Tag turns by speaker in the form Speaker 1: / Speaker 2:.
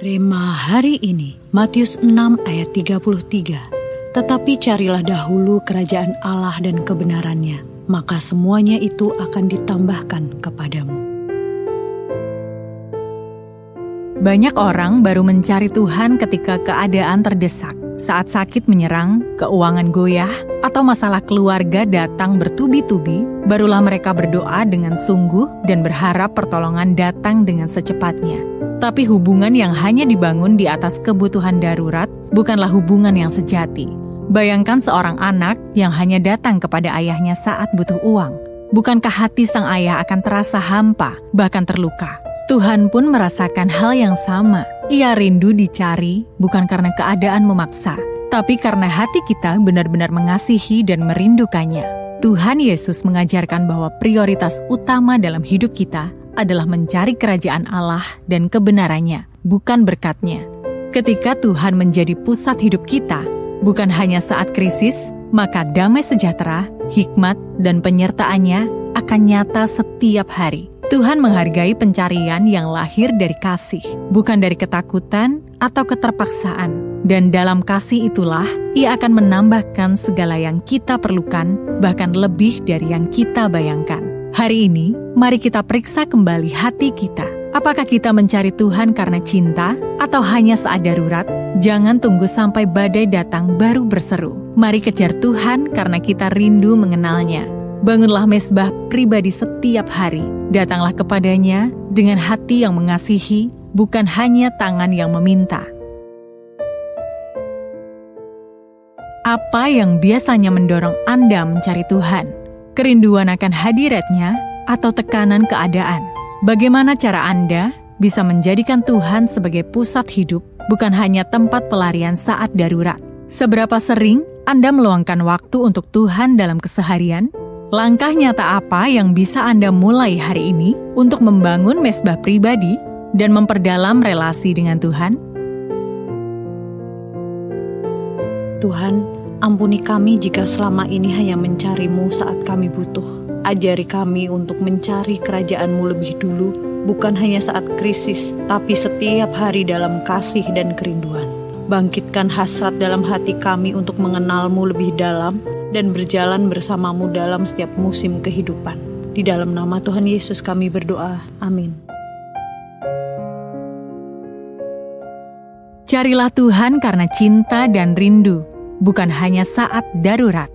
Speaker 1: Rema hari ini, Matius 6 ayat 33. Tetapi carilah dahulu kerajaan Allah dan kebenarannya, maka semuanya itu akan ditambahkan kepadamu.
Speaker 2: Banyak orang baru mencari Tuhan ketika keadaan terdesak, saat sakit menyerang, keuangan goyah, atau masalah keluarga datang bertubi-tubi, barulah mereka berdoa dengan sungguh dan berharap pertolongan datang dengan secepatnya. Tapi hubungan yang hanya dibangun di atas kebutuhan darurat bukanlah hubungan yang sejati. Bayangkan seorang anak yang hanya datang kepada ayahnya saat butuh uang. Bukankah hati sang ayah akan terasa hampa, bahkan terluka? Tuhan pun merasakan hal yang sama. Ia rindu dicari, bukan karena keadaan memaksa, tapi karena hati kita benar-benar mengasihi dan merindukannya. Tuhan Yesus mengajarkan bahwa prioritas utama dalam hidup kita adalah mencari kerajaan Allah dan kebenarannya, bukan berkat-Nya. Ketika Tuhan menjadi pusat hidup kita, bukan hanya saat krisis, maka damai sejahtera, hikmat, dan penyertaan-Nya akan nyata setiap hari. Tuhan menghargai pencarian yang lahir dari kasih, bukan dari ketakutan atau keterpaksaan. Dan dalam kasih itulah, Ia akan menambahkan segala yang kita perlukan, bahkan lebih dari yang kita bayangkan. Hari ini, mari kita periksa kembali hati kita. Apakah kita mencari Tuhan karena cinta atau hanya saat darurat? Jangan tunggu sampai badai datang baru berseru. Mari kejar Tuhan karena kita rindu mengenal-Nya. Bangunlah mezbah pribadi setiap hari. Datanglah kepadanya dengan hati yang mengasihi, bukan hanya tangan yang meminta. Apa yang biasanya mendorong Anda mencari Tuhan? Kerinduan akan hadirat-Nya atau tekanan keadaan? Bagaimana cara Anda bisa menjadikan Tuhan sebagai pusat hidup, bukan hanya tempat pelarian saat darurat? Seberapa sering Anda meluangkan waktu untuk Tuhan dalam keseharian? Langkah nyata apa yang bisa Anda mulai hari ini untuk membangun mezbah pribadi dan memperdalam relasi dengan Tuhan?
Speaker 1: Tuhan, ampuni kami jika selama ini hanya mencari-Mu saat kami butuh. Ajari kami untuk mencari kerajaan-Mu lebih dulu, bukan hanya saat krisis, tapi setiap hari dalam kasih dan kerinduan. Bangkitkan hasrat dalam hati kami untuk mengenal-Mu lebih dalam dan berjalan bersama-Mu dalam setiap musim kehidupan. Di dalam nama Tuhan Yesus kami berdoa. Amin.
Speaker 2: Carilah Tuhan karena cinta dan rindu, bukan hanya saat darurat.